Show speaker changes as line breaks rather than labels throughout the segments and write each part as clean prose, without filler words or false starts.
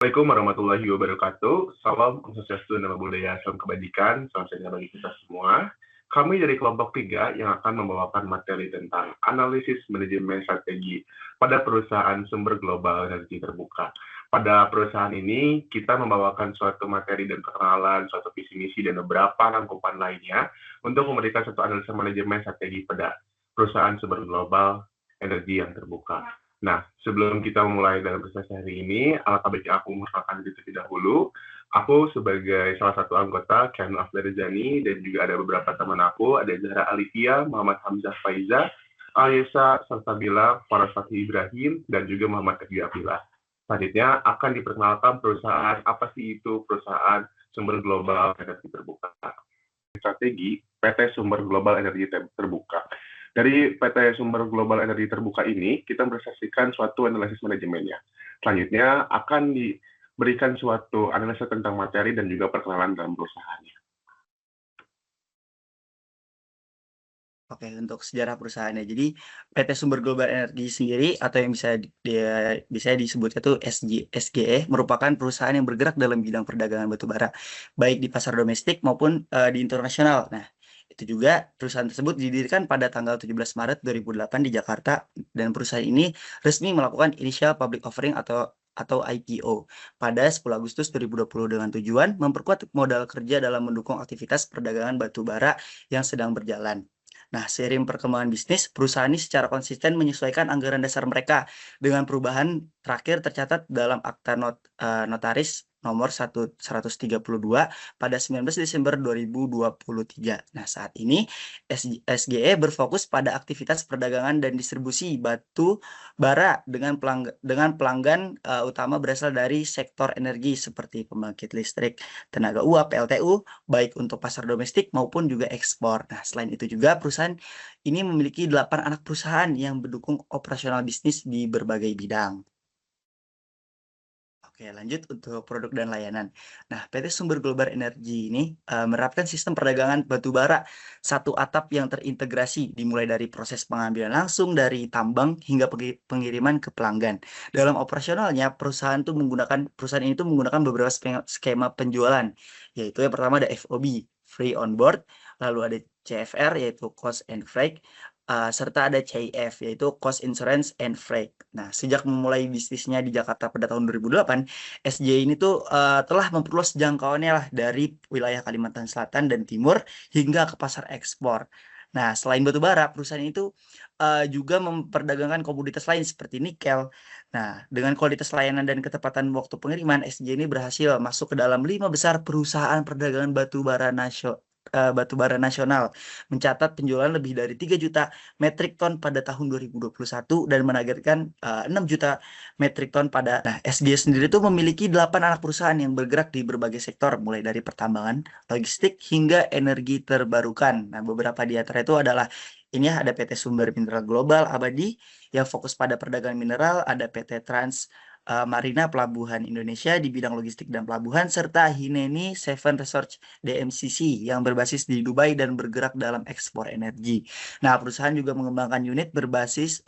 Assalamualaikum warahmatullahi wabarakatuh. Salam Om Swastiastu, Namo Buddhaya, salam kebajikan, salam sejahtera bagi kita semua. Kami dari kelompok 3 yang akan membawakan materi tentang analisis manajemen strategi pada perusahaan sumber global energi terbuka. Pada perusahaan ini, kita membawakan suatu materi dan perkenalan, suatu visi misi, dan beberapa rangkuman lainnya untuk memberikan suatu analisis manajemen strategi pada perusahaan sumber global energi yang terbuka. Nah, sebelum kita memulai dalam sesi hari ini, alangkah baiknya aku memperkenalkan diri terlebih dahulu. Aku sebagai salah satu anggota Ken Aflerzani dan juga ada beberapa teman aku, ada Zahra Alifia, Muhammad Hamzah Faiza, Aliesa Salsabila, Faras Fatih Ibrahim, dan juga Muhammad Teguh Abdillah. Selanjutnya akan diperkenalkan perusahaan, apa sih itu perusahaan sumber global energi terbuka. Strategi PT Sumber Global Energi Terbuka. Dari PT Sumber Global Energi Terbuka ini, kita mempresentasikan suatu analisis manajemennya. Selanjutnya akan diberikan suatu analisa tentang materi dan juga perkenalan dalam perusahaannya.
Oke, untuk sejarah perusahaannya. Jadi PT Sumber Global Energi sendiri atau yang bisa disebutnya tuh SGE merupakan perusahaan yang bergerak dalam bidang perdagangan batubara, baik di pasar domestik maupun di internasional. Nah, itu juga perusahaan tersebut didirikan pada tanggal 17 Maret 2008 di Jakarta dan perusahaan ini resmi melakukan initial public offering atau IPO pada 10 Agustus 2020 dengan tujuan memperkuat modal kerja dalam mendukung aktivitas perdagangan batubara yang sedang berjalan. Nah, seiring perkembangan bisnis, perusahaan ini secara konsisten menyesuaikan anggaran dasar mereka dengan perubahan terakhir tercatat dalam Akta Notaris nomor 132 pada 19 Desember 2023. Nah, saat ini SGE berfokus pada aktivitas perdagangan dan distribusi batu bara dengan pelanggan utama berasal dari sektor energi seperti pembangkit listrik, tenaga uap (PLTU), baik untuk pasar domestik maupun juga ekspor. Nah, selain itu juga perusahaan ini memiliki 8 anak perusahaan yang mendukung operasional bisnis di berbagai bidang. Oke, lanjut untuk produk dan layanan. Nah, PT Sumber Global Energi ini menerapkan sistem perdagangan batu bara satu atap yang terintegrasi, dimulai dari proses pengambilan langsung dari tambang hingga pengiriman ke pelanggan. Dalam operasionalnya, perusahaan ini tuh menggunakan beberapa skema penjualan, yaitu yang pertama ada FOB, Free on Board, lalu ada CFR yaitu Cost and Freight, serta ada CIF yaitu Cost Insurance and Freight. Nah, sejak memulai bisnisnya di Jakarta pada tahun 2008, SJ ini tuh telah memperluas jangkauannya lah dari wilayah Kalimantan Selatan dan Timur hingga ke pasar ekspor. Nah, selain batu bara, perusahaan itu juga memperdagangkan komoditas lain seperti nikel. Nah, dengan kualitas layanan dan ketepatan waktu pengiriman, SJ ini berhasil masuk ke dalam 5 besar perusahaan perdagangan batu bara nasional, mencatat penjualan lebih dari 3 juta metrik ton pada tahun 2021 dan menargetkan 6 juta metrik ton pada. Nah, SG sendiri itu memiliki 8 anak perusahaan yang bergerak di berbagai sektor, mulai dari pertambangan, logistik, hingga energi terbarukan. Nah, beberapa di antara itu adalah ini ya, ada PT Sumber Mineral Global Abadi yang fokus pada perdagangan mineral, ada PT Trans Marina Pelabuhan Indonesia di bidang logistik dan pelabuhan, serta Hineni Seven Research DMCC yang berbasis di Dubai dan bergerak dalam ekspor energi. Nah, perusahaan juga mengembangkan unit bisnis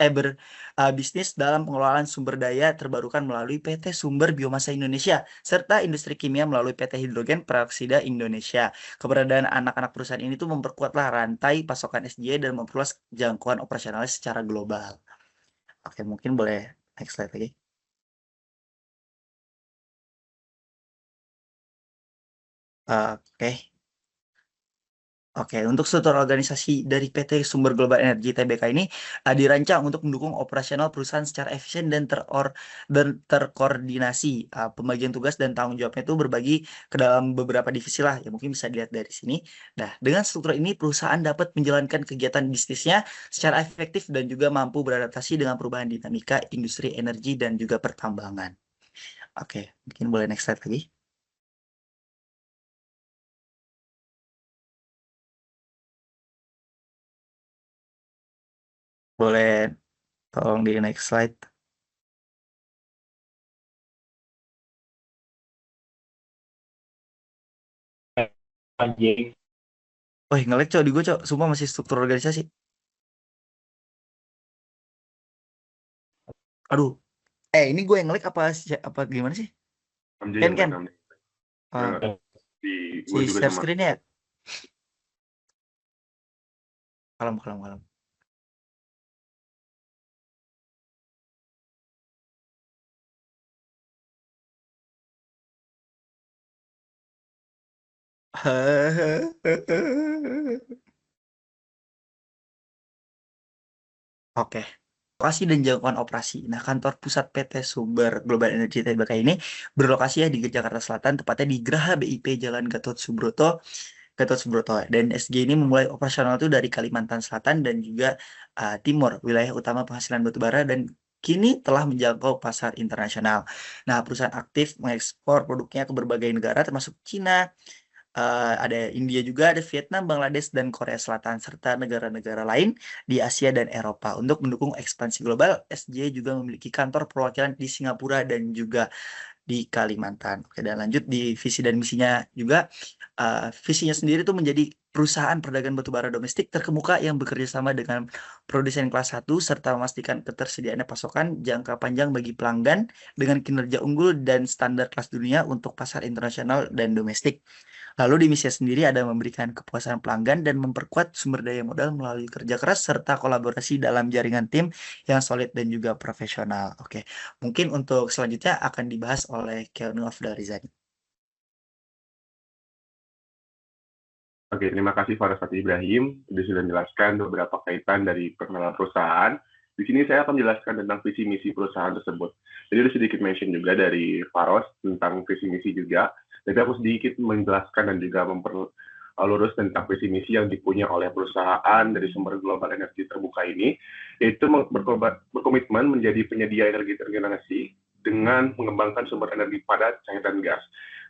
dalam pengelolaan sumber daya terbarukan melalui PT Sumber Biomasa Indonesia serta industri kimia melalui PT Hidrogen Peroksida Indonesia. Keberadaan anak-anak perusahaan ini tuh memperkuatlah rantai pasokan SJ dan memperluas jangkauan operasionalnya secara global. Oke, mungkin boleh next slide lagi. Oke. Oke, untuk struktur organisasi dari PT Sumber Global Energi Tbk ini dirancang untuk mendukung operasional perusahaan secara efisien dan terkoordinasi. Pembagian tugas dan tanggung jawabnya itu berbagi ke dalam beberapa divisi lah, ya mungkin bisa dilihat dari sini. Nah, dengan struktur ini perusahaan dapat menjalankan kegiatan bisnisnya secara efektif dan juga mampu beradaptasi dengan perubahan dinamika industri energi dan juga pertambangan. Oke, mungkin boleh next slide lagi. Boleh tolong di next slide.
Anjing.
Wih, nge-lag cok di gue cok. Sumpah masih struktur organisasi. Aduh. Ini gue yang nge-lag apa gimana sih?
MJ
Ken,
yang
Ken.
pegang
Ah,
di
si
gue juga
share
sama.
screen ya? Kalem, kalem, kalem. Oke. Lokasi dan jangkauan operasi. Nah, kantor pusat PT Sumber Global Energy Tbk ini berlokasi ya di Jakarta Selatan, tepatnya di Geraha BIP Jalan Gatot Subroto. Dan SG ini memulai operasional itu dari Kalimantan Selatan dan juga Timur, wilayah utama penghasilan batubara dan kini telah menjangkau pasar internasional. Nah, perusahaan aktif mengekspor produknya ke berbagai negara termasuk Cina, ada India juga, ada Vietnam, Bangladesh, dan Korea Selatan, serta negara-negara lain di Asia dan Eropa. Untuk mendukung ekspansi global, SJ juga memiliki kantor perwakilan di Singapura dan juga di Kalimantan. Oke, dan lanjut di visi dan misinya juga, visinya sendiri itu menjadi perusahaan perdagangan batubara domestik terkemuka yang bekerja sama dengan produsen kelas 1 serta memastikan ketersediaan pasokan jangka panjang bagi pelanggan dengan kinerja unggul dan standar kelas dunia untuk pasar internasional dan domestik. Lalu di misi sendiri ada memberikan kepuasan pelanggan dan memperkuat sumber daya modal melalui kerja keras serta kolaborasi dalam jaringan tim yang solid dan juga profesional. Oke, mungkin untuk selanjutnya akan dibahas oleh Keanu Afdarizani.
Oke, terima kasih Faras Fatih Ibrahim sudah menjelaskan beberapa kaitan dari perkenalan perusahaan. Di sini saya akan menjelaskan tentang visi misi perusahaan tersebut. Jadi ada sedikit mention juga dari Faros tentang visi misi juga. Tapi aku sedikit menjelaskan dan juga memperlurus tentang visi misi yang dipunya oleh perusahaan dari sumber global energi terbuka ini, yaitu berkomitmen menjadi penyedia energi tergenerasi dengan mengembangkan sumber energi padat, cair, dan gas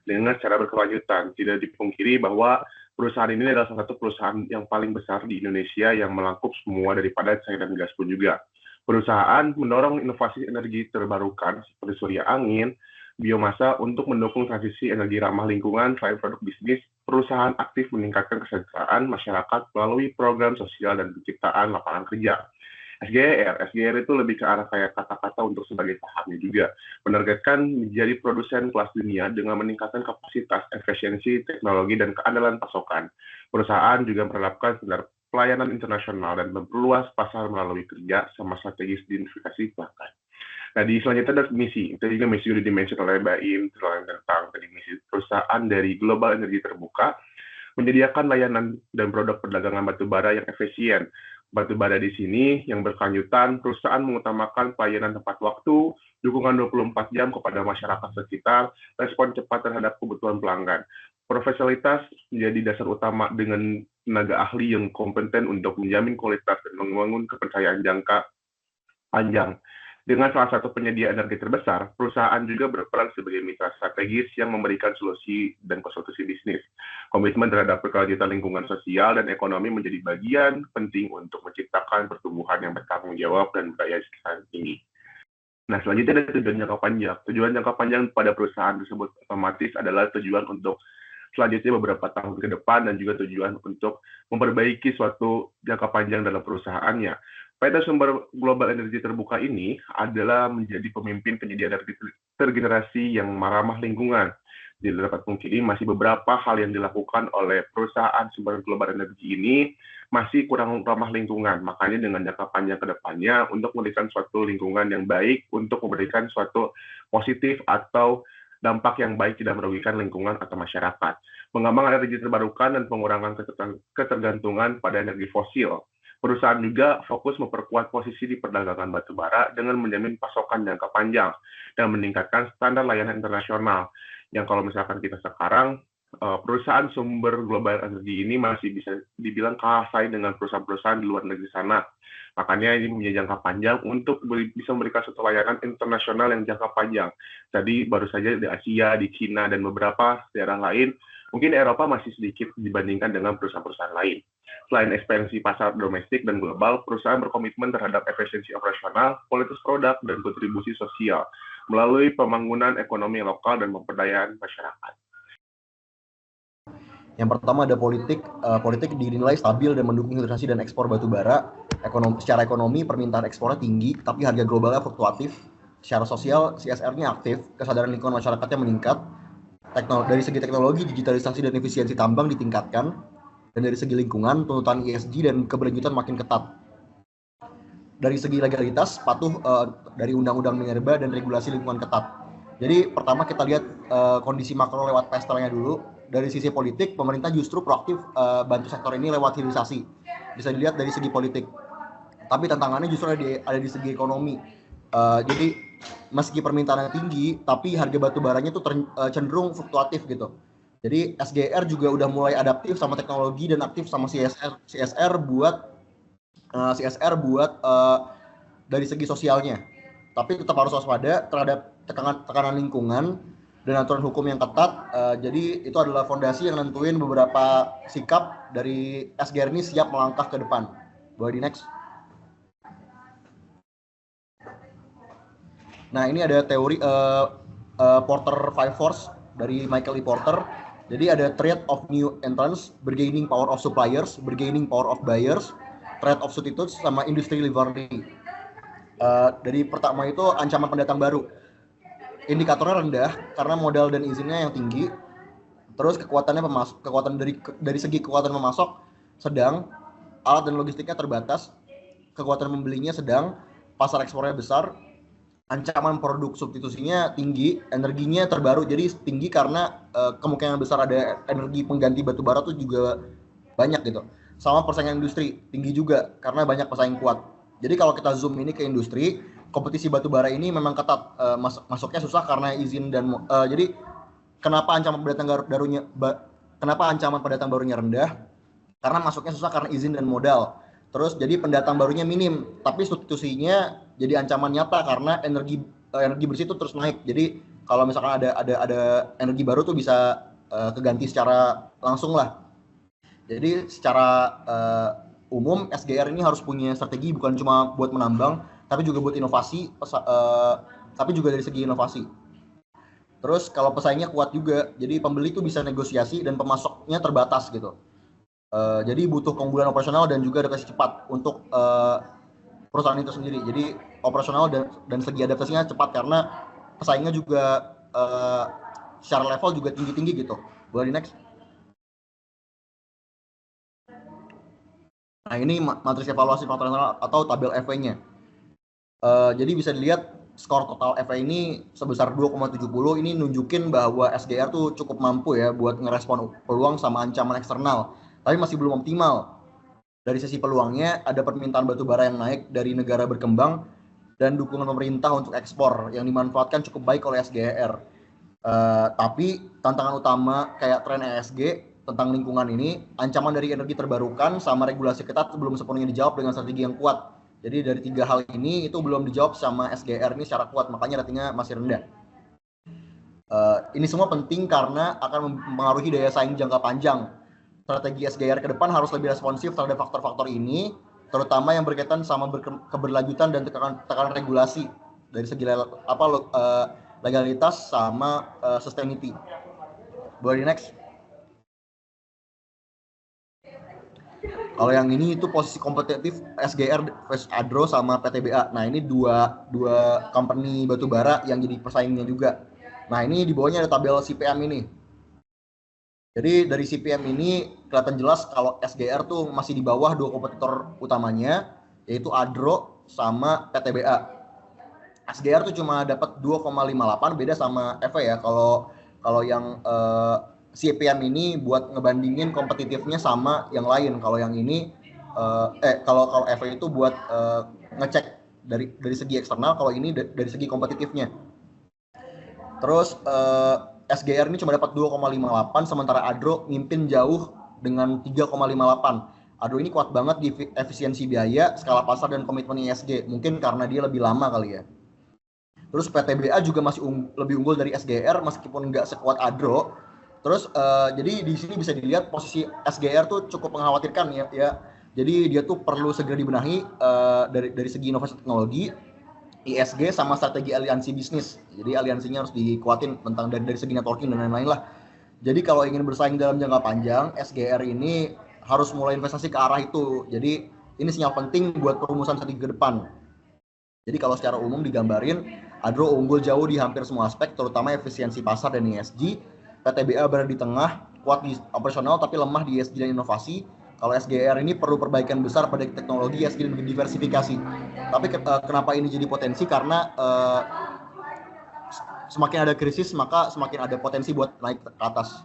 dengan cara berkelanjutan. Tidak dipungkiri bahwa perusahaan ini adalah salah satu perusahaan yang paling besar di Indonesia yang melangkup semua daripada cair dan gas pun juga. Perusahaan mendorong inovasi energi terbarukan seperti surya angin, biomasa untuk mendukung transisi energi ramah lingkungan. Selain produk bisnis, perusahaan aktif meningkatkan kesejahteraan masyarakat melalui program sosial dan penciptaan lapangan kerja. SGR itu lebih ke arah kayak kata-kata untuk sebagai sahamnya juga. Menargetkan menjadi produsen kelas dunia dengan meningkatkan kapasitas, efisiensi, teknologi, dan keandalan pasokan. Perusahaan juga menerapkan standar pelayanan internasional dan memperluas pasar melalui kerja sama strategis diversifikasi pelanggan. Nah, di selanjutnya ada misi. Itu juga misi sudah dimention oleh Mbak Im, tentang tadi misi perusahaan dari Global Energi Terbuka, menyediakan layanan dan produk perdagangan batubara yang efisien. Batubara di sini yang berkelanjutan, perusahaan mengutamakan pelayanan tepat waktu, dukungan 24 jam kepada masyarakat sekitar, respon cepat terhadap kebutuhan pelanggan. Profesionalitas menjadi dasar utama dengan tenaga ahli yang kompeten untuk menjamin kualitas dan membangun kepercayaan jangka panjang. Dengan salah satu penyedia energi terbesar, perusahaan juga berperan sebagai mitra strategis yang memberikan solusi dan konsultasi bisnis. Komitmen terhadap berkelanjutan lingkungan sosial dan ekonomi menjadi bagian penting untuk menciptakan pertumbuhan yang bertanggung jawab dan bergaya tinggi. Nah, selanjutnya ada tujuan jangka panjang. Tujuan jangka panjang pada perusahaan tersebut otomatis adalah tujuan untuk selanjutnya beberapa tahun ke depan dan juga tujuan untuk memperbaiki suatu jangka panjang dalam perusahaannya. PT Sumber Global Energi Terbuka ini adalah menjadi pemimpin penyedia energi tergenerasi yang ramah lingkungan. Jadi dapat mungkin masih beberapa hal yang dilakukan oleh perusahaan sumber global energi ini masih kurang ramah lingkungan. Makanya dengan jangka panjang ke depannya untuk memberikan suatu lingkungan yang baik, untuk memberikan suatu positif atau dampak yang baik tidak merugikan lingkungan atau masyarakat. Mengembangkan energi terbarukan dan pengurangan ketergantungan pada energi fosil. Perusahaan juga fokus memperkuat posisi di perdagangan batubara dengan menjamin pasokan jangka panjang dan meningkatkan standar layanan internasional. Yang kalau misalkan kita sekarang, perusahaan sumber global energi ini masih bisa dibilang kalah saing dengan perusahaan-perusahaan di luar negeri sana. Makanya ini punya jangka panjang untuk bisa memberikan suatu layanan internasional yang jangka panjang. Jadi baru saja di Asia, di Cina, dan beberapa daerah lain, mungkin Eropa masih sedikit dibandingkan dengan perusahaan-perusahaan lain. Selain ekspansi pasar domestik dan global, perusahaan berkomitmen terhadap efisiensi operasional, kualitas produk, dan kontribusi sosial melalui pembangunan ekonomi lokal dan pemberdayaan masyarakat.
Yang pertama ada politik dinilai stabil dan mendukung hilirisasi dan ekspor batubara. Secara ekonomi permintaan ekspornya tinggi, tapi harga globalnya fluktuatif. secara sosial CSR-nya aktif, kesadaran lingkungan masyarakatnya meningkat, dari segi teknologi, digitalisasi dan efisiensi tambang ditingkatkan, dan dari segi lingkungan, tuntutan ESG dan keberlanjutan makin ketat. Dari segi legalitas, patuh dari undang-undang minerba dan regulasi lingkungan ketat. Jadi pertama kita lihat kondisi makro lewat pastelnya dulu. Dari sisi politik, pemerintah justru proaktif bantu sektor ini lewat hilirisasi. Bisa dilihat dari segi politik. Tapi tantangannya justru ada di segi ekonomi. Jadi meski permintaannya tinggi, tapi harga batu baranya itu cenderung fluktuatif gitu. Jadi SGR juga udah mulai adaptif sama teknologi dan aktif sama CSR buat dari segi sosialnya. Tapi tetap harus waspada terhadap tekanan lingkungan dan aturan hukum yang ketat. Jadi itu adalah fondasi yang nentuin beberapa sikap dari SGR ini siap melangkah ke depan. Boleh di next. Nah, ini ada teori Porter Five Force dari Michael E. Porter. Jadi ada threat of new entrants, bargaining power of suppliers, bargaining power of buyers, threat of substitutes, sama industry rivalry. Dari pertama itu ancaman pendatang baru. Indikatornya rendah karena modal dan izinnya yang tinggi. Terus kekuatan dari segi kekuatan memasok sedang, alat dan logistiknya terbatas, kekuatan membelinya sedang, pasar ekspornya besar. Ancaman produk substitusinya tinggi, energinya terbaru jadi tinggi karena kemungkinan besar ada energi pengganti batu bara tuh juga banyak gitu. Sama persaingan industri tinggi juga karena banyak pesaing kuat. Jadi kalau kita zoom ini ke industri, kompetisi batu bara ini memang ketat, masuknya susah karena izin dan jadi kenapa ancaman pendatang barunya rendah? Karena masuknya susah karena izin dan modal. Terus jadi pendatang barunya minim, tapi substitusinya jadi ancaman nyata karena energi bersih itu terus naik. Jadi kalau misalkan ada energi baru tuh bisa keganti secara langsung lah. Jadi secara umum SGR ini harus punya strategi bukan cuma buat menambang, tapi juga buat inovasi, tapi juga dari segi inovasi. Terus kalau pesaingnya kuat juga, jadi pembeli tuh bisa negosiasi dan pemasoknya terbatas gitu. Jadi butuh keunggulan operasional dan juga adaptasi cepat untuk perusahaan itu sendiri. Jadi operasional dan segi adaptasinya cepat karena pesaingnya juga secara level juga tinggi-tinggi gitu. Boleh di next. Nah ini matriks evaluasi faktor internal atau tabel FA-nya. Jadi bisa dilihat skor total FA ini sebesar 2,70. Ini nunjukin bahwa SGR tuh cukup mampu ya buat ngerespon peluang sama ancaman eksternal. Tapi masih belum optimal. Dari sisi peluangnya, ada permintaan batu bara yang naik dari negara berkembang dan dukungan pemerintah untuk ekspor yang dimanfaatkan cukup baik oleh SGR. Tapi tantangan utama kayak tren ESG tentang lingkungan ini, ancaman dari energi terbarukan sama regulasi ketat belum sepenuhnya dijawab dengan strategi yang kuat. Jadi dari 3 hal ini itu belum dijawab sama SGR ini secara kuat, makanya ratingnya masih rendah. Ini semua penting karena akan mempengaruhi daya saing jangka panjang. Strategi SGR ke depan harus lebih responsif terhadap faktor-faktor ini, terutama yang berkaitan sama keberlanjutan dan tekanan regulasi dari segi legalitas sama sustainability. Boleh di next. Kalau yang ini itu posisi kompetitif SGR versus Adro sama PTBA. Nah ini dua company batubara yang jadi persaingnya juga. Nah ini di bawahnya ada tabel CPM ini. Jadi dari CPM ini kelihatan jelas kalau SGR tuh masih di bawah 2 kompetitor utamanya, yaitu Adro sama PTBA. SGR tuh cuma dapat 2,58, beda sama FA ya. Kalau yang CPM ini buat ngebandingin kompetitifnya sama yang lain. Kalau yang ini kalau FA itu buat ngecek dari segi eksternal, kalau ini dari segi kompetitifnya. Terus SGR ini cuma dapat 2,58, sementara Adro mimpin jauh dengan 3,58. Adro ini kuat banget di efisiensi biaya, skala pasar, dan komitmen ESG. Mungkin karena dia lebih lama kali ya. Terus PTBA juga masih lebih unggul dari SGR meskipun nggak sekuat Adro. Terus jadi di sini bisa dilihat posisi SGR tuh cukup mengkhawatirkan ya. Jadi dia tuh perlu segera dibenahi dari segi inovasi teknologi, ISG sama strategi aliansi bisnis. Jadi aliansinya harus dikuatin tentang dari segi networking dan lain-lain lah. Jadi kalau ingin bersaing dalam jangka panjang, SGR ini harus mulai investasi ke arah itu. Jadi ini sinyal penting buat perumusan strategi ke depan. Jadi kalau secara umum digambarin, Adro unggul jauh di hampir semua aspek, terutama efisiensi pasar dan ESG. PTBA berada di tengah, kuat di operasional tapi lemah di ESG dan inovasi. Kalau SGR ini perlu perbaikan besar pada teknologi ESG dan diversifikasi. Tapi kenapa ini jadi potensi? Karena semakin ada krisis, maka semakin ada potensi buat naik ke atas.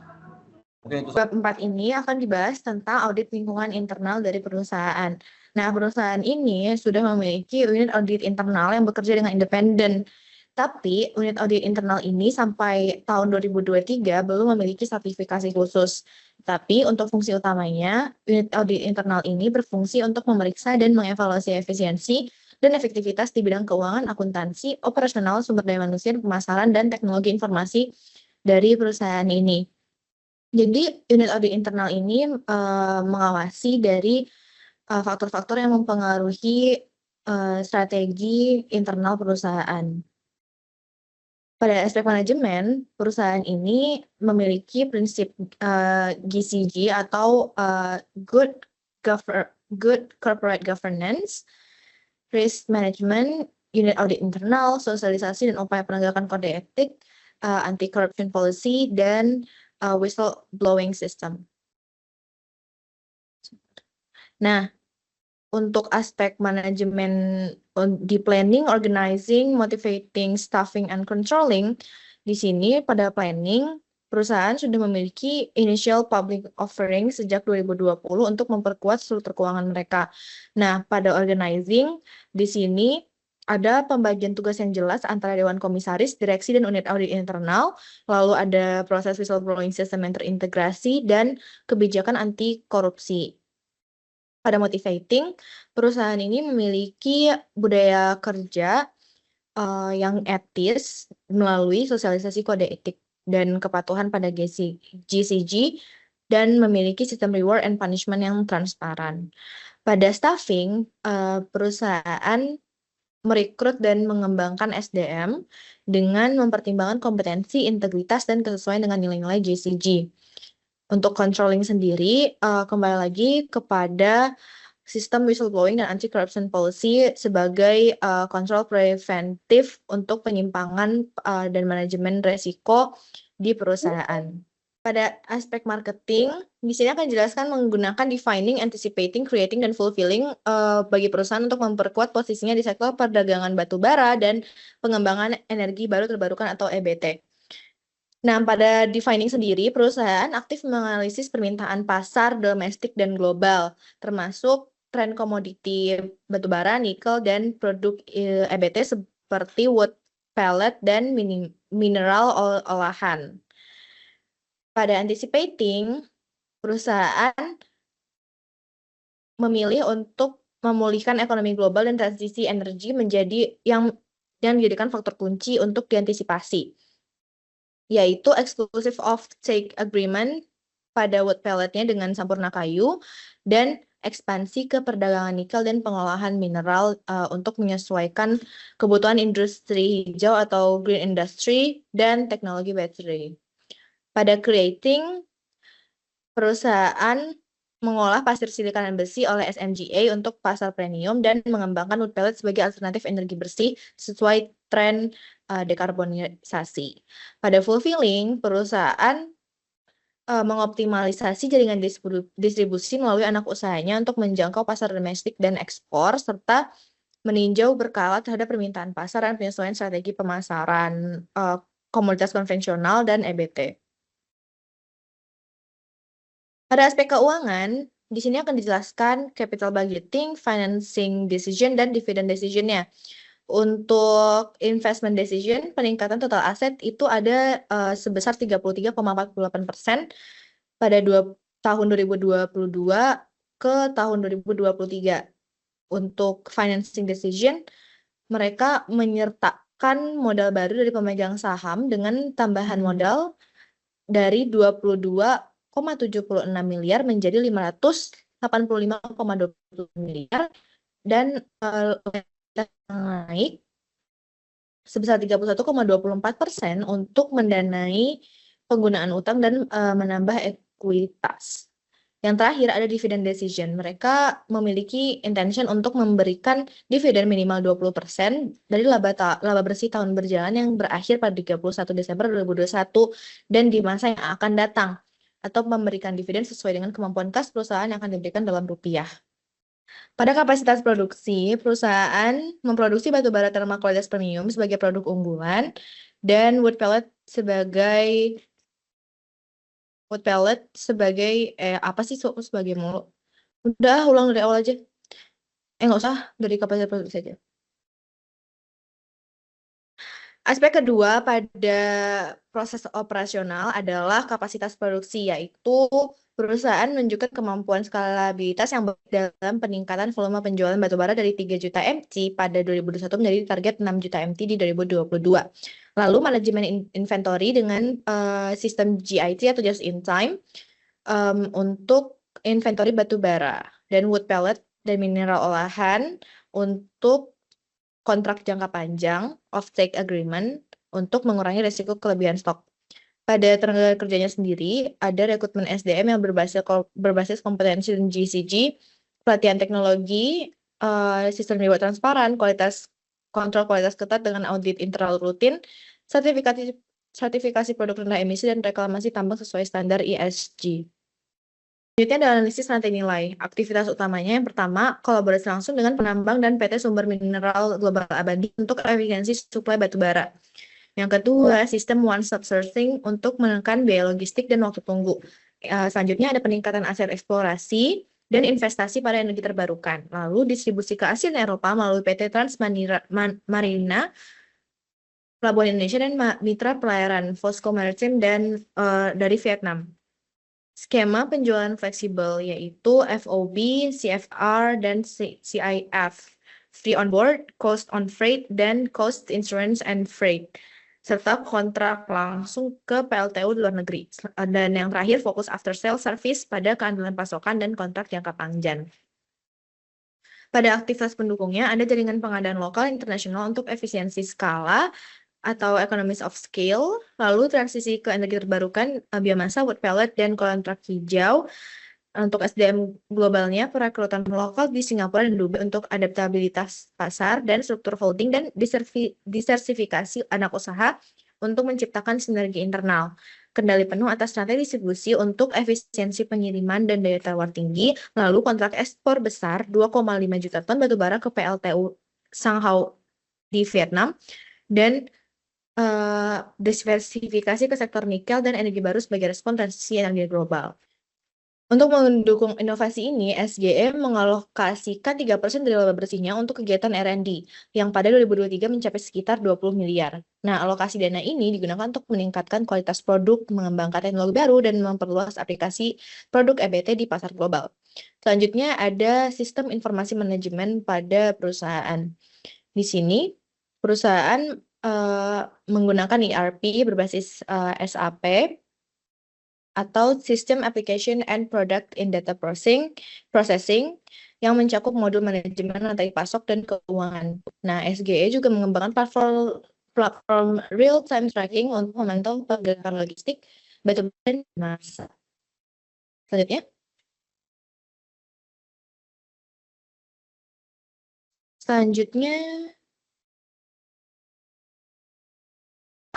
Mungkin itu.
Bab 4 ini akan dibahas tentang audit lingkungan internal dari perusahaan. Nah, perusahaan ini sudah memiliki unit audit internal yang bekerja dengan independen. Tapi unit audit internal ini sampai tahun 2023 belum memiliki sertifikasi khusus. Tapi untuk fungsi utamanya, unit audit internal ini berfungsi untuk memeriksa dan mengevaluasi efisiensi dan efektivitas di bidang keuangan, akuntansi, operasional, sumber daya manusia, pemasaran, dan teknologi informasi dari perusahaan ini. Jadi unit audit internal ini mengawasi dari faktor-faktor yang mempengaruhi strategi internal perusahaan. Pada aspek manajemen, perusahaan ini memiliki prinsip GCG atau Good Corporate Governance, risk management, unit audit internal, sosialisasi dan upaya penegakan kode etik, anti-corruption policy, dan whistleblowing system. Nah, untuk aspek manajemen di planning, organizing, motivating, staffing, and controlling, di sini pada planning, perusahaan sudah memiliki initial public offering sejak 2020 untuk memperkuat struktur keuangan mereka. Nah, pada organizing, di sini ada pembagian tugas yang jelas antara Dewan Komisaris, Direksi, dan unit audit internal, lalu ada proses whistleblowing system yang terintegrasi, dan kebijakan anti korupsi. Pada motivating, perusahaan ini memiliki budaya kerja yang etis melalui sosialisasi kode etik dan kepatuhan pada GCG dan memiliki sistem reward and punishment yang transparan. Pada staffing, perusahaan merekrut dan mengembangkan SDM dengan mempertimbangkan kompetensi, integritas, dan kesesuaian dengan nilai-nilai GCG. Untuk controlling sendiri, kembali lagi kepada sistem whistleblowing dan anti-corruption policy sebagai kontrol preventif untuk penyimpangan dan manajemen resiko di perusahaan. Pada aspek marketing, di sini akan dijelaskan menggunakan defining, anticipating, creating, dan fulfilling bagi perusahaan untuk memperkuat posisinya di sektor perdagangan batu bara dan pengembangan energi baru terbarukan atau EBT. Nah, pada defining sendiri, perusahaan aktif menganalisis permintaan pasar domestik dan global, termasuk tren komoditi batubara, nikel, dan produk EBT seperti wood pellet dan mineral olahan. Pada anticipating, perusahaan memilih untuk memulihkan ekonomi global dan transisi energi menjadi yang dijadikan faktor kunci untuk diantisipasi, yaitu exclusive offtake agreement pada wood pelletnya dengan Sampurna Kayu dan ekspansi ke perdagangan nikel dan pengolahan mineral untuk menyesuaikan kebutuhan industri hijau atau green industry dan teknologi baterai. Pada creating, perusahaan mengolah pasir silika dan besi oleh SMGA untuk pasar premium dan mengembangkan wood pellet sebagai alternatif energi bersih sesuai tren dekarbonisasi. Pada fulfilling, perusahaan mengoptimalisasi jaringan distribusi melalui anak usahanya untuk menjangkau pasar domestik dan ekspor, serta meninjau berkala terhadap permintaan pasar dan penyesuaian strategi pemasaran komoditas konvensional dan EBT. Pada aspek keuangan, di sini akan dijelaskan capital budgeting, financing decision, dan dividend decision-nya. Untuk investment decision, peningkatan total aset itu ada sebesar 33,48% pada tahun 2022 ke tahun 2023. Untuk financing decision, mereka menyertakan modal baru dari pemegang saham dengan tambahan modal dari 22,76 miliar menjadi 585,20 miliar dan naik sebesar 31,24% untuk mendanai penggunaan utang dan menambah ekuitas. Yang terakhir ada dividend decision. Mereka memiliki intention untuk memberikan dividen minimal 20% dari laba bersih tahun berjalan yang berakhir pada 31 Desember 2021 dan di masa yang akan datang, atau memberikan dividen sesuai dengan kemampuan kas perusahaan yang akan diberikan dalam rupiah. Pada kapasitas produksi, perusahaan memproduksi batu bara thermal kualitas premium sebagai produk unggulan dan wood pellet sebagai apa sih sebagai mulu? Udah ulang dari awal aja. Nggak usah, dari kapasitas produksi aja. Aspek kedua pada proses operasional adalah kapasitas produksi, yaitu perusahaan menunjukkan kemampuan skalabilitas yang baik dalam peningkatan volume penjualan batubara dari 3 juta MT pada 2021 menjadi target 6 juta MT di 2022. Lalu manajemen inventory dengan sistem GIT atau just in time untuk inventory batubara dan wood pellet dan mineral olahan untuk kontrak jangka panjang, off-take agreement, untuk mengurangi risiko kelebihan stok. Pada tenaga kerjanya sendiri, ada rekrutmen SDM yang berbasis kompetensi dan GCG, pelatihan teknologi, sistem reward transparan, kontrol kualitas ketat dengan audit internal rutin, sertifikasi produk rendah emisi, dan reklamasi tambang sesuai standar ESG. Selanjutnya ada analisis rantai nilai. Aktivitas utamanya yang pertama, kolaborasi langsung dengan penambang dan PT Sumber Mineral Global Abadi untuk efisiensi suplai batubara. Yang kedua, sistem one-stop sourcing untuk menekan biaya logistik dan waktu tunggu. Selanjutnya ada peningkatan aset eksplorasi dan investasi pada energi terbarukan. Lalu distribusi ke Asia dan Eropa melalui PT Transmarina, Pelabuhan Indonesia, dan Mitra Pelayaran Fosco Maritime dan dari Vietnam. Skema penjualan fleksibel yaitu FOB, CFR, dan CIF, free on board, cost on freight, dan cost insurance and freight, serta kontrak langsung ke PLTU di luar negeri. Dan yang terakhir fokus after sale service pada keandalan pasokan dan kontrak jangka panjang. Pada aktivitas pendukungnya ada jaringan pengadaan lokal internasional untuk efisiensi skala atau economies of scale, lalu transisi ke energi terbarukan, biomasa, wood pellet, dan kontrak hijau. Untuk SDM globalnya, perekrutan lokal di Singapura dan Dubai untuk adaptabilitas pasar dan struktur holding dan diversifikasi anak usaha untuk menciptakan sinergi internal. Kendali penuh atas rantai distribusi untuk efisiensi pengiriman dan daya tawar tinggi, lalu kontrak ekspor besar 2,5 juta ton batubara ke PLTU Sanghao di Vietnam, dan diversifikasi ke sektor nikel dan energi baru sebagai respon transisi energi global. Untuk mendukung inovasi ini, SGM mengalokasikan 3% dari laba bersihnya untuk kegiatan R&D, yang pada 2023 mencapai sekitar 20 miliar. Nah, alokasi dana ini digunakan untuk meningkatkan kualitas produk, mengembangkan teknologi baru, dan memperluas aplikasi produk EBT di pasar global. Selanjutnya ada sistem informasi manajemen pada perusahaan. Di sini, perusahaan menggunakan ERP berbasis SAP atau System Application and Product in Data Processing yang mencakup modul manajemen rantai pasok dan keuangan. Nah, SGE juga mengembangkan platform real-time tracking untuk memantau pergerakan logistik, batubara, dan massa. Selanjutnya,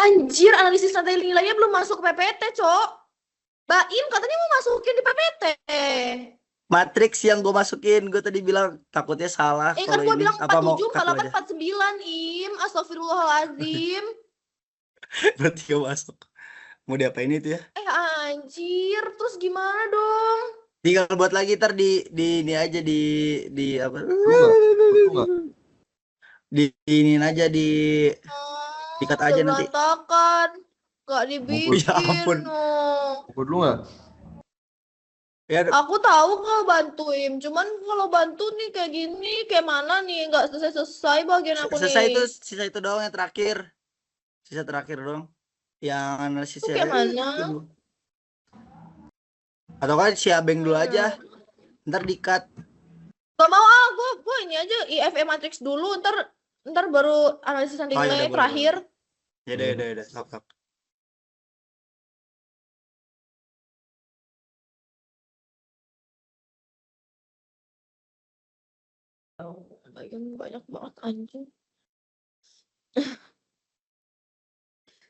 anjir, analisis rantai nilainya belum masuk ke PPT, Cok. Baim katanya mau masukin di PPT.
Matriks yang gue masukin, gue tadi bilang takutnya salah.
Kan gue bilang 47,
cut
8, 49, Im. Astagfirullahaladzim.
Berarti gak masuk. Mau diapain itu ya?
Anjir, terus gimana dong?
Tinggal buat lagi ntar di ini aja di apa? Di ini aja dikat aja nanti.
Berantakan. Gak dibikin.
Ya ampun.
Pukul dulu nggak?
Ya,
aku tahu kalau bantuin, cuman kalau bantu nih kayak gini, kayak mana nih? Nggak selesai bagian aku nih.
Sisa itu doang yang terakhir. Sisa terakhir dong. Yang analisisnya.
Kayak mana?
Atau kan si Abeng dulu aja. Ntar di-cut.
Gak mau gue ini aja IFE matrix dulu, ntar baru analisis nanti nilai terakhir.
Ya udah. Sok.
banyak banget anjing.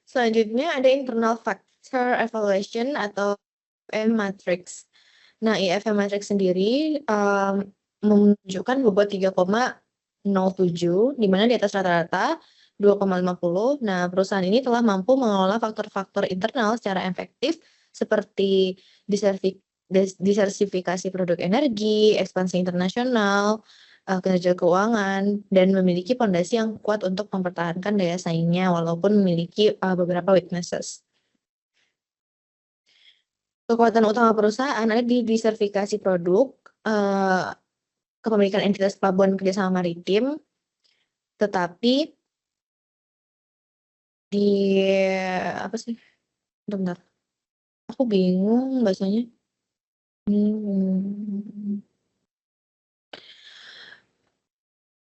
Selanjutnya ada internal factor evaluation atau IFM matrix. Nah, IFM matrix sendiri menunjukkan bobot 3,07, di mana di atas rata-rata 2,50. Nah, perusahaan ini telah mampu mengelola faktor-faktor internal secara efektif seperti diversifikasi produk energi, ekspansi internasional, kinerja keuangan, dan memiliki fondasi yang kuat untuk mempertahankan daya saingnya walaupun memiliki beberapa weaknesses. Kekuatan utama perusahaan ada di diversifikasi produk, kepemilikan entitas pelabuhan kerjasama maritim, tetapi di apa sih? Bentar, aku bingung bahasanya.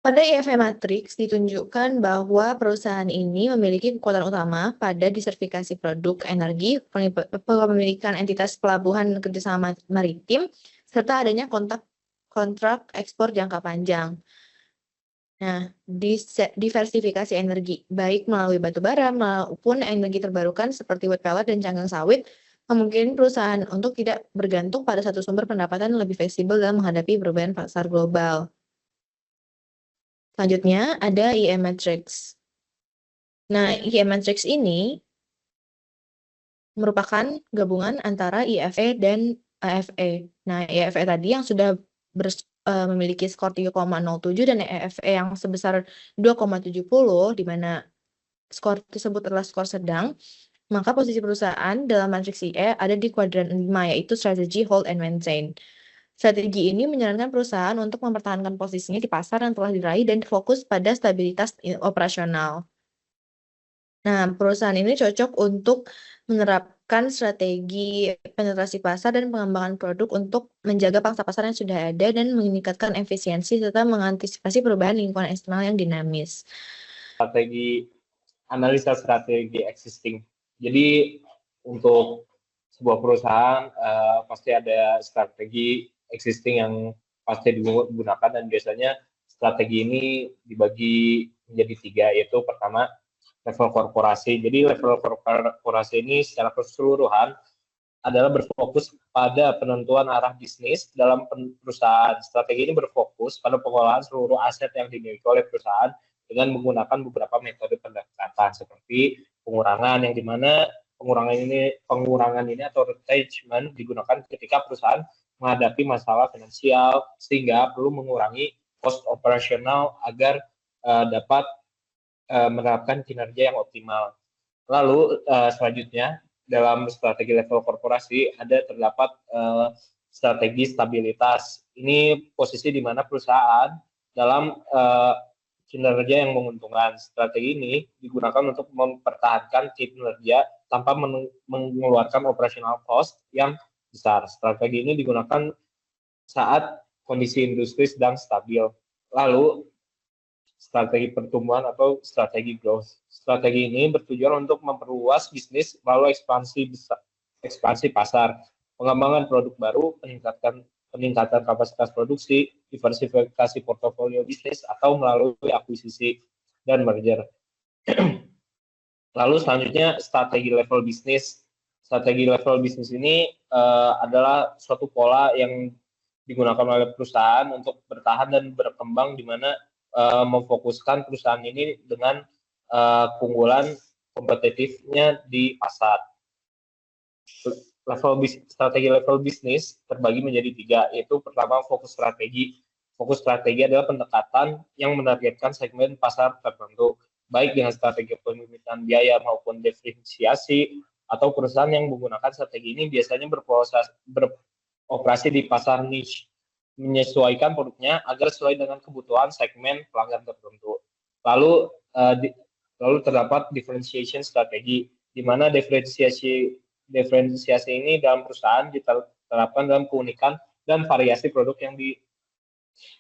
Pada IFM Matrix ditunjukkan bahwa perusahaan ini memiliki kekuatan utama pada diversifikasi produk energi, kepemilikan entitas pelabuhan kerjasama maritim, serta adanya kontrak ekspor jangka panjang. Nah, diversifikasi energi, baik melalui batu bara maupun energi terbarukan seperti wood pellet dan cangkang sawit, memungkinkan perusahaan untuk tidak bergantung pada satu sumber pendapatan lebih fleksibel dalam menghadapi perubahan pasar global. Selanjutnya ada IM Matrix. Nah, IM Matrix ini merupakan gabungan antara IFE dan AFE. Nah, IFE tadi yang sudah memiliki skor 3,07 dan EFE yang sebesar 2,70, di mana skor tersebut adalah skor sedang, maka posisi perusahaan dalam matriks IE ada di kuadran 5, yaitu strategi hold and maintain. Strategi ini menyarankan perusahaan untuk mempertahankan posisinya di pasar yang telah diraih dan fokus pada stabilitas operasional. Nah, perusahaan ini cocok untuk menerapkan strategi penetrasi pasar dan pengembangan produk untuk menjaga pangsa pasar yang sudah ada dan meningkatkan efisiensi serta mengantisipasi perubahan lingkungan eksternal yang dinamis.
Analisa strategi existing. Jadi untuk sebuah perusahaan pasti ada strategi existing yang pasti digunakan, dan biasanya strategi ini dibagi menjadi 3, yaitu pertama level korporasi. Jadi level korporasi ini secara keseluruhan adalah berfokus pada penentuan arah bisnis dalam perusahaan. Strategi ini berfokus pada pengolahan seluruh aset yang dimiliki oleh perusahaan dengan menggunakan beberapa metode pendekatan seperti pengurangan, yang dimana pengurangan ini atau retrenchment digunakan ketika perusahaan menghadapi masalah finansial sehingga perlu mengurangi cost operasional agar dapat menerapkan kinerja yang optimal. Lalu selanjutnya dalam strategi level korporasi terdapat strategi stabilitas. Ini posisi di mana perusahaan dalam kinerja yang menguntungkan. Strategi ini digunakan untuk mempertahankan kinerja tanpa mengeluarkan operational cost yang besar. Strategi ini digunakan saat kondisi industri sedang stabil. Lalu strategi pertumbuhan atau strategi growth. Strategi ini bertujuan untuk memperluas bisnis melalui ekspansi pasar, pengembangan produk baru, peningkatan kapasitas produksi, diversifikasi portofolio bisnis, atau melalui akuisisi dan merger. Lalu selanjutnya strategi level bisnis. Strategi level bisnis ini adalah suatu pola yang digunakan oleh perusahaan untuk bertahan dan berkembang, di mana memfokuskan perusahaan ini dengan keunggulan kompetitifnya di pasar. Strategi level bisnis terbagi menjadi 3, yaitu pertama fokus strategi. Fokus strategi adalah pendekatan yang menargetkan segmen pasar tertentu, baik dengan strategi pemilikan biaya maupun diferensiasi, atau perusahaan yang menggunakan strategi ini biasanya beroperasi di pasar niche, menyesuaikan produknya agar sesuai dengan kebutuhan segmen pelanggan tertentu. Lalu terdapat differentiation strategi, di mana diferensiasi ini dalam perusahaan diterapkan dalam keunikan dan variasi produk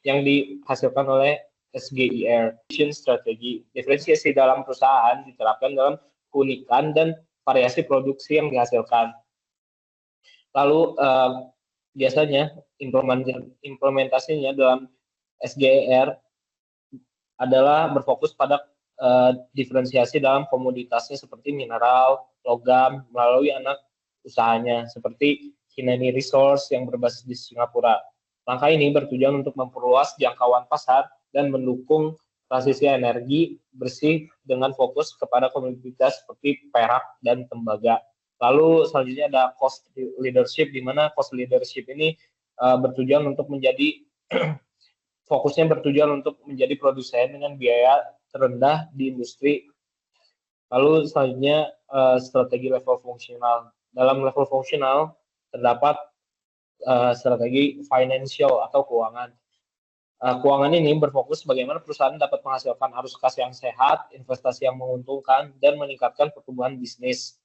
yang dihasilkan oleh SGIR. Strategi diferensiasi dalam perusahaan diterapkan dalam keunikan dan variasi produksi yang dihasilkan. Lalu biasanya implementasinya dalam SGIR adalah berfokus pada diferensiasi dalam komoditasnya seperti mineral, logam, melalui anak usahanya seperti Hineni Resource yang berbasis di Singapura. Langkah ini bertujuan untuk memperluas jangkauan pasar dan mendukung transisi energi bersih dengan fokus kepada komoditas seperti perak dan tembaga. Lalu selanjutnya ada cost leadership, di mana cost leadership ini bertujuan untuk menjadi fokusnya bertujuan untuk menjadi produsen dengan biaya terendah di industri. Lalu selanjutnya strategi level fungsional. Dalam level fungsional terdapat strategi financial atau keuangan. Keuangan ini berfokus bagaimana perusahaan dapat menghasilkan arus kas yang sehat, investasi yang menguntungkan, dan meningkatkan pertumbuhan bisnis.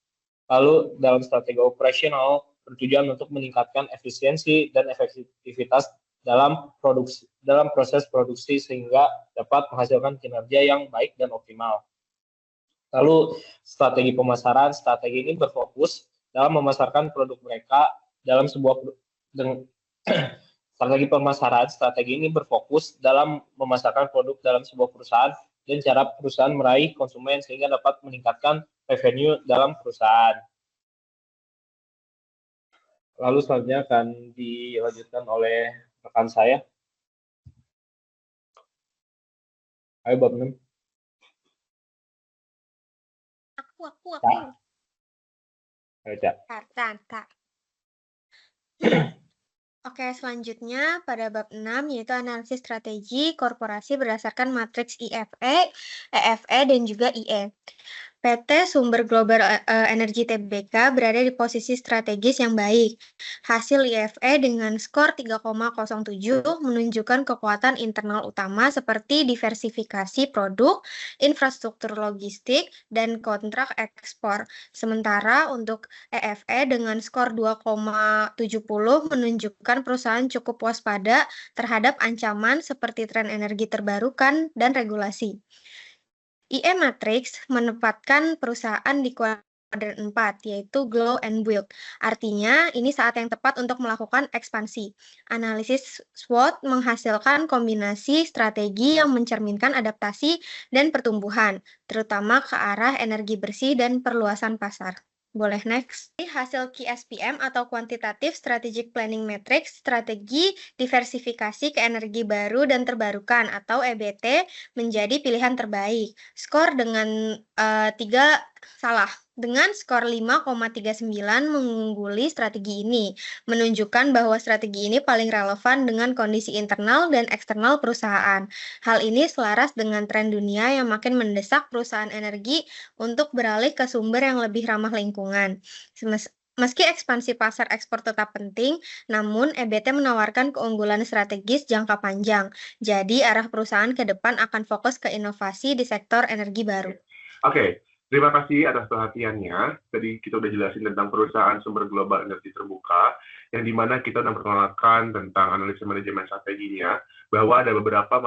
Lalu dalam strategi operasional bertujuan untuk meningkatkan efisiensi dan efektivitas dalam proses produksi sehingga dapat menghasilkan kinerja yang baik dan optimal. Lalu strategi pemasaran, strategi ini berfokus dalam memasarkan produk mereka dalam sebuah strategi ini berfokus dalam memasarkan produk dalam sebuah perusahaan dan cara perusahaan meraih konsumen sehingga dapat meningkatkan revenue dalam perusahaan. Lalu selanjutnya akan dilanjutkan oleh rekan saya. Ayo Bab 6.
Aku.
Ayo, Cak.
Tak. Oke, selanjutnya pada bab 6 yaitu analisis strategi korporasi berdasarkan matriks IFE, EFE, dan juga IE. PT Sumber Global Energy Tbk berada di posisi strategis yang baik. Hasil IFE dengan skor 3,07 menunjukkan kekuatan internal utama seperti diversifikasi produk, infrastruktur logistik, dan kontrak ekspor. Sementara untuk EFE dengan skor 2,70 menunjukkan perusahaan cukup waspada terhadap ancaman seperti tren energi terbarukan dan regulasi. IE Matrix menempatkan perusahaan di kuadran 4, yaitu Grow and Build. Artinya, ini saat yang tepat untuk melakukan ekspansi. Analisis SWOT menghasilkan kombinasi strategi yang mencerminkan adaptasi dan pertumbuhan, terutama ke arah energi bersih dan perluasan pasar. Boleh next. Hasil QSPM atau Quantitative Strategic Planning Matrix, strategi diversifikasi ke energi baru dan terbarukan atau EBT menjadi pilihan terbaik. Skor dengan dengan skor 5,39 mengungguli strategi ini, menunjukkan bahwa strategi ini paling relevan dengan kondisi internal dan eksternal perusahaan. Hal ini selaras dengan tren dunia yang makin mendesak perusahaan energi untuk beralih ke sumber yang lebih ramah lingkungan. Meski ekspansi pasar ekspor tetap penting, namun EBT menawarkan keunggulan strategis jangka panjang. Jadi arah perusahaan ke depan akan fokus ke inovasi di sektor energi baru.
Oke. Terima kasih atas perhatiannya. Tadi kita udah jelasin tentang perusahaan sumber global energi terbuka, yang dimana kita udah memperkenalkan tentang analisis manajemen strateginya, bahwa ada beberapa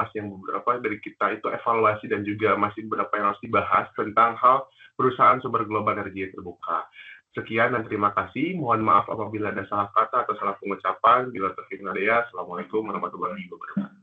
dari kita itu evaluasi dan juga masih beberapa yang harus dibahas tentang hal perusahaan sumber global energi terbuka. Sekian dan terima kasih. Mohon maaf apabila ada salah kata atau salah pengucapan. Bila terkait Nadia, Assalamualaikum warahmatullahi wabarakatuh.